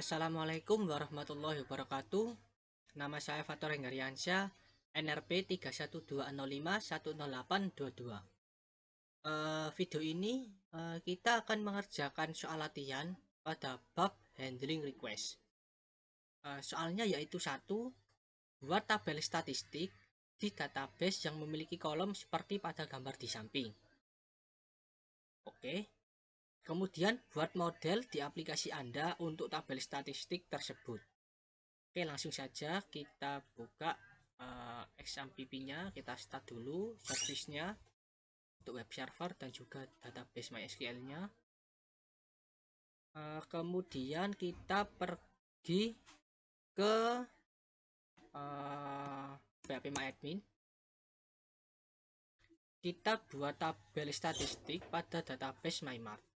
Assalamualaikum warahmatullahi wabarakatuh. Nama saya Fatur Hengaryansyah, NRP 3120510822. Video ini kita akan mengerjakan soal latihan pada bab handling request. Soalnya yaitu satu, buat tabel statistik di database yang memiliki kolom seperti pada gambar di samping. Oke. Kemudian buat model di aplikasi Anda untuk tabel statistik tersebut. Oke, langsung saja kita buka XAMPP-nya, kita start dulu service-nya untuk web server dan juga database MySQL-nya. Kemudian kita pergi ke phpMyAdmin. Kita buat tabel statistik pada database MyMart.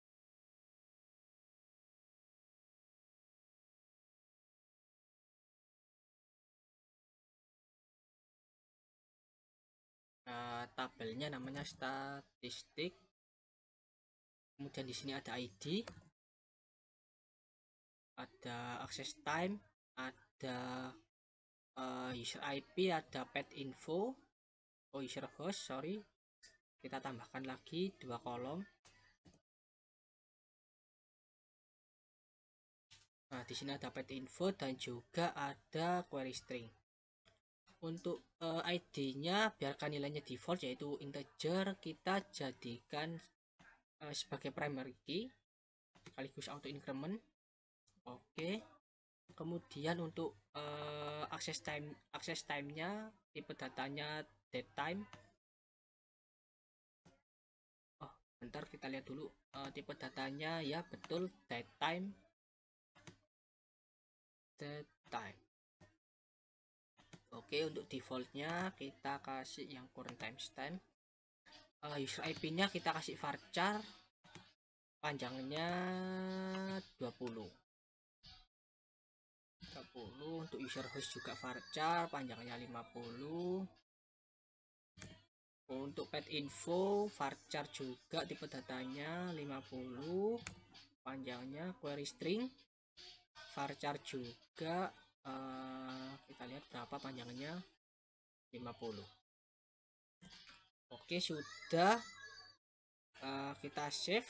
Tabelnya namanya statistik. Kemudian di sini ada ID, ada access time, ada user IP, ada pet info, user host, sorry. Kita tambahkan lagi 2 kolom. Nah, di sini ada pet info dan juga ada query string. Untuk ID-nya biarkan nilainya default yaitu integer, kita jadikan sebagai primary key sekaligus auto increment. Oke. Kemudian untuk access time-nya tipe datanya datetime. Oh, bentar kita lihat dulu tipe datanya, ya betul, datetime. Oke, untuk defaultnya kita kasih yang current timestamp. User IP-nya kita kasih varchar, panjangnya 20. Untuk user host juga varchar, panjangnya 50. Untuk pet info varchar juga, tipe datanya 50, panjangnya query string varchar juga, kita lihat berapa panjangnya, 50. Oke, sudah. Kita save.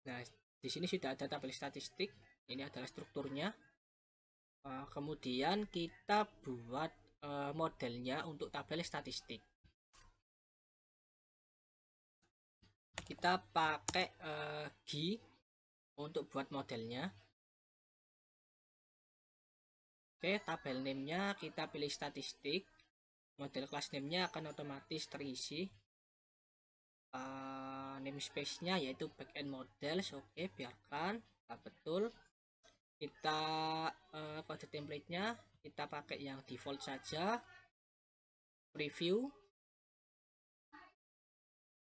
Nah, di sini sudah ada tabel statistik. Ini adalah strukturnya. Kemudian kita buat modelnya untuk tabel statistik. Kita pakai GI untuk buat modelnya. Oke, tabel name-nya kita pilih statistik. Model class name-nya akan otomatis terisi. Namespace-nya yaitu backend models. Oke, biarkan. Nah, betul. Kita pada template-nya kita pakai yang default saja. Preview.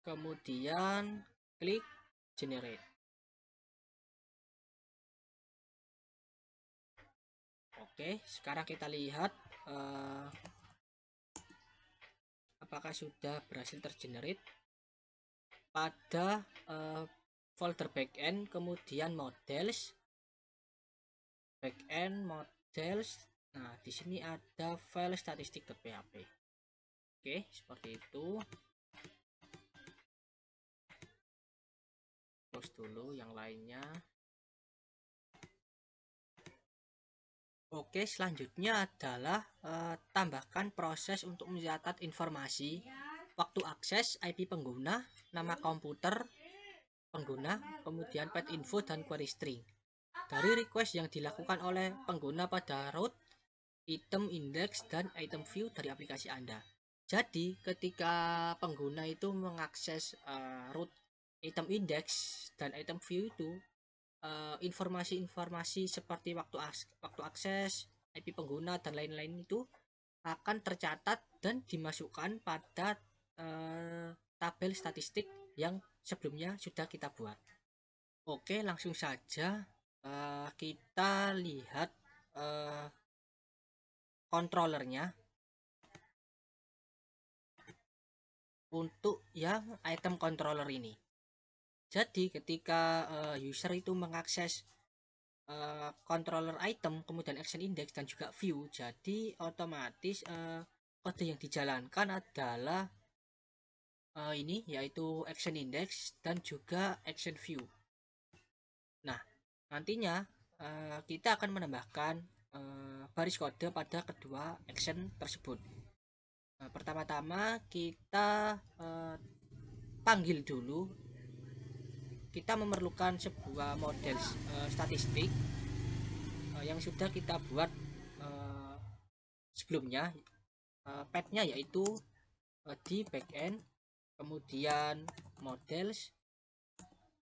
Kemudian klik generate. Oke, sekarang kita lihat apakah sudah berhasil tergenerate pada folder backend, kemudian models, backend models. Nah, di sini ada file statistik.php. Oke, seperti itu. Close dulu yang lainnya. Oke, selanjutnya adalah tambahkan proses untuk mencatat informasi waktu akses, IP pengguna, nama komputer pengguna, kemudian pet info dan query string dari request yang dilakukan oleh pengguna pada root, item index, dan item view dari aplikasi Anda. Jadi ketika pengguna itu mengakses root, item index, dan item view itu, informasi-informasi seperti waktu akses, IP pengguna, dan lain-lain itu akan tercatat dan dimasukkan pada tabel statistik yang sebelumnya sudah kita buat. Oke, langsung saja kita lihat controllernya. Untuk yang item controller ini, Jadi ketika user itu mengakses controller item, kemudian action index dan juga view, jadi otomatis kode yang dijalankan adalah ini yaitu action index dan juga action view. Nah, nantinya kita akan menambahkan baris kode pada kedua action tersebut. Pertama-tama kita panggil dulu, kita memerlukan sebuah model statistik yang sudah kita buat sebelumnya. Path-nya yaitu di backend, kemudian models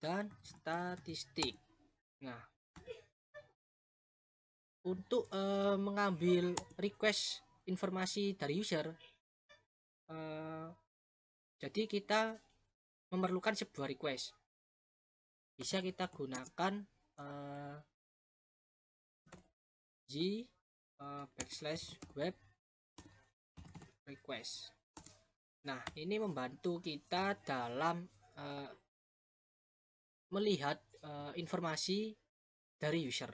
dan statistik. Nah, untuk mengambil request informasi dari user, jadi kita memerlukan sebuah request. Bisa kita gunakan /web request. Nah, ini membantu kita dalam melihat informasi dari user.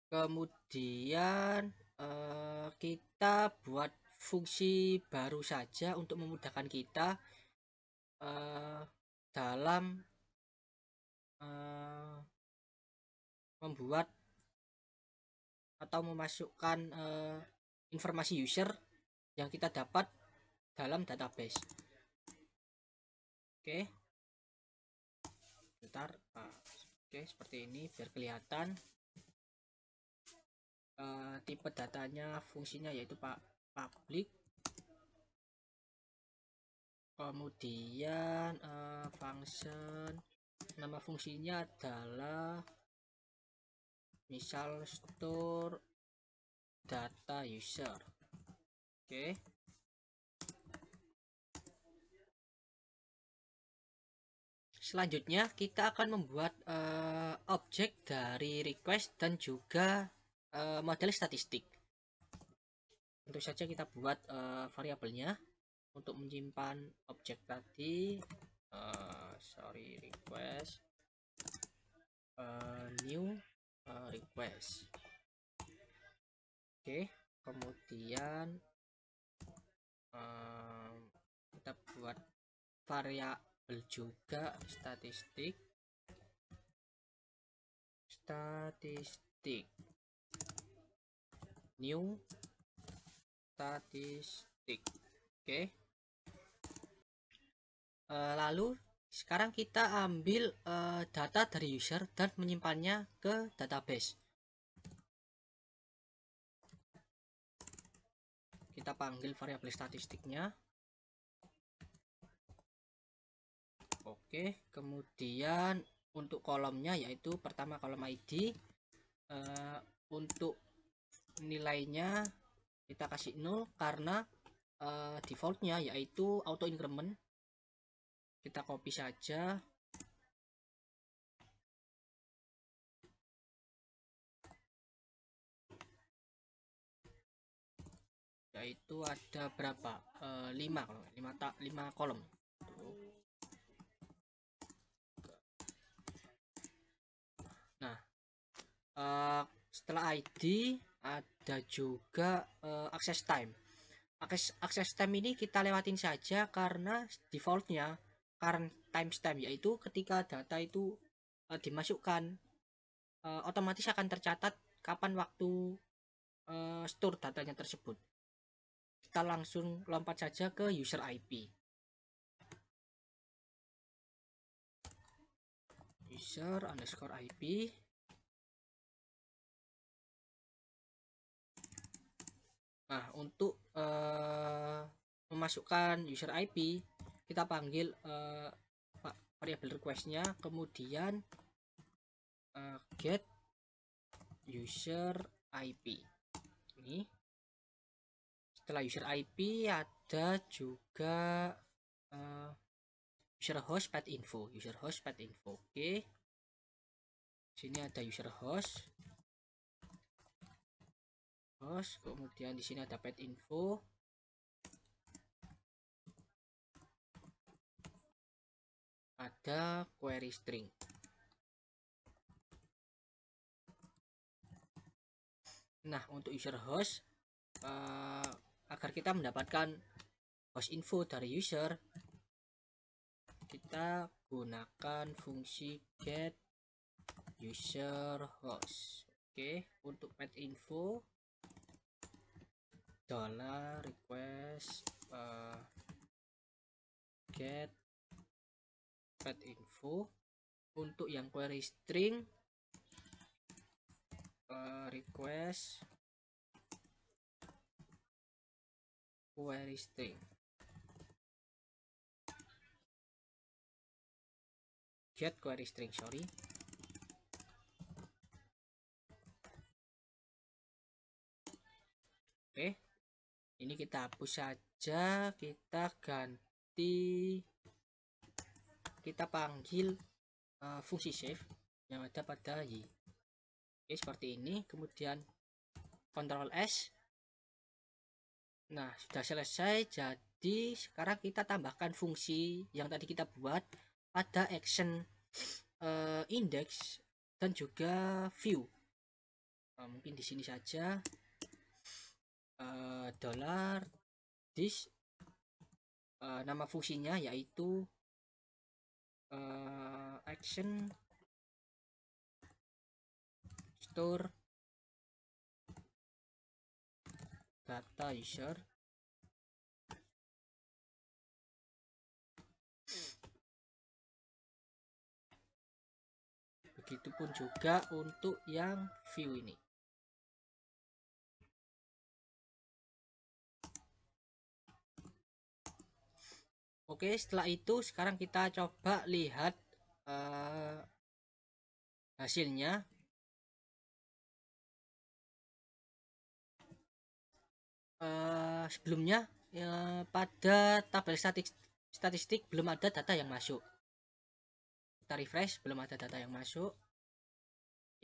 Kemudian kita buat fungsi baru saja untuk memudahkan kita dalam membuat atau memasukkan informasi user yang kita dapat dalam database. Oke, bentar. Oke, seperti ini biar kelihatan. Tipe datanya, fungsinya yaitu public, kemudian function, nama fungsinya adalah misal store data user. Oke, selanjutnya kita akan membuat objek dari request dan juga model statistik. Tentu saja kita buat variabelnya untuk menyimpan objek tadi. Request new request. Oke, kemudian kita buat variabel juga statistik new statistik. Oke, lalu sekarang kita ambil data dari user dan menyimpannya ke database. Kita panggil variabel statistiknya. Oke, kemudian untuk kolomnya yaitu pertama kolom ID, untuk nilainya kita kasih 0 karena defaultnya yaitu auto increment. Kita copy saja. Yaitu ada berapa? 5 kolom. Nah, setelah ID ada juga access time. Access time ini kita lewatin saja karena defaultnya current timestamp, yaitu ketika data itu dimasukkan otomatis akan tercatat kapan waktu store datanya tersebut. Kita langsung lompat saja ke user IP. User underscore IP. Nah, untuk memasukkan user IP, kita panggil variabel requestnya, kemudian get user IP. Ini setelah user IP ada juga user host path info. Oke, sini ada user host, kemudian di sini ada path info. ada query string. Nah, untuk user host, agar kita mendapatkan host info dari user, kita gunakan fungsi get user host. Oke, untuk pet info $request get pet info. Untuk yang query string, request query string get query string, sorry. Oke, ini kita hapus saja, kita ganti, kita panggil fungsi save yang ada pada y. Oke, seperti ini. Kemudian Ctrl S. Nah, sudah selesai. Jadi sekarang kita tambahkan fungsi yang tadi kita buat pada action index dan juga view. Mungkin di sini saja. $this nama fungsinya yaitu action store data user. Begitupun juga untuk yang view ini. Oke, setelah itu sekarang kita coba lihat hasilnya. Sebelumnya pada tabel statistik belum ada data yang masuk. Kita refresh, belum ada data yang masuk.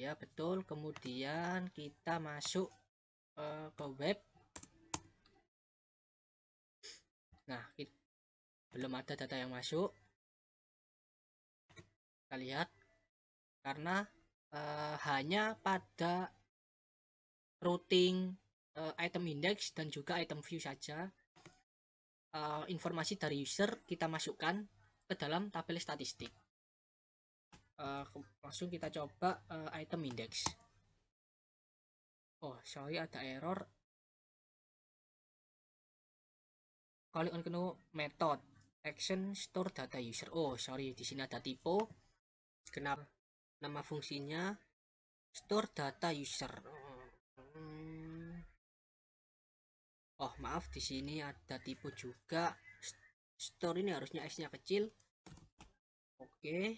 Ya betul. Kemudian kita masuk ke web. Nah, belum ada data yang masuk. Kita lihat karena hanya pada routing item index dan juga item view saja informasi dari user kita masukkan ke dalam tabel statistik. Langsung kita coba item index. Oh sorry, ada error. Kali on kenu method action store data user. Oh sorry, di sini ada typo. Kenapa nama fungsinya store data user? Oh maaf, di sini ada typo juga. Store ini harusnya S-nya kecil. Oke,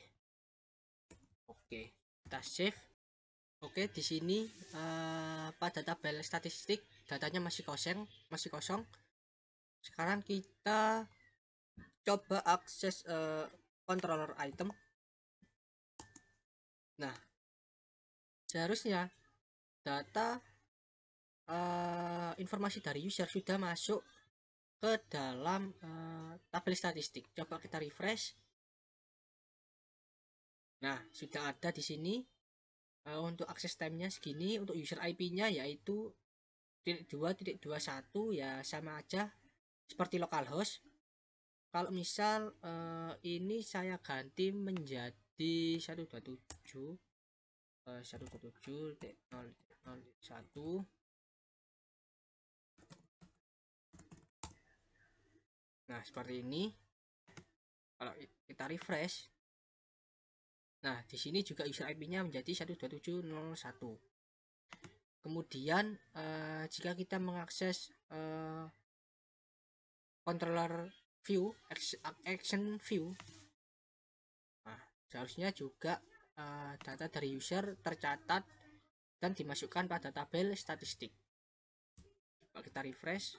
kita save. Oke, di sini pada tabel statistik datanya masih kosong. Sekarang kita coba akses controller item. Nah, seharusnya data informasi dari user sudah masuk ke dalam tabel statistik. Coba kita refresh. Nah, sudah ada di sini. Untuk akses time-nya segini, untuk user IP-nya yaitu 2.21, ya sama aja seperti localhost. Kalau misal ini saya ganti menjadi 127 127.0.0.1. Nah, seperti ini. Kalau kita refresh, nah di sini juga user IP-nya menjadi 127.0.1. Kemudian jika kita mengakses controller view, action view, nah seharusnya juga data dari user tercatat dan dimasukkan pada tabel statistik. Kalau kita refresh,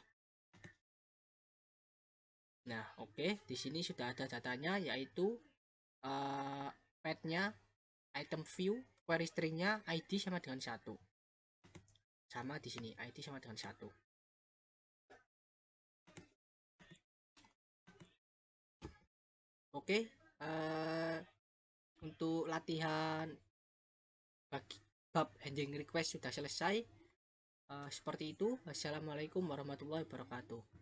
nah oke, di sini sudah ada datanya yaitu pet-nya, item view, query string-nya, ID sama dengan 1. Sama di sini, ID sama dengan 1. Oke, untuk latihan bagi bab handling request sudah selesai. Seperti itu. Wassalamualaikum warahmatullahi wabarakatuh.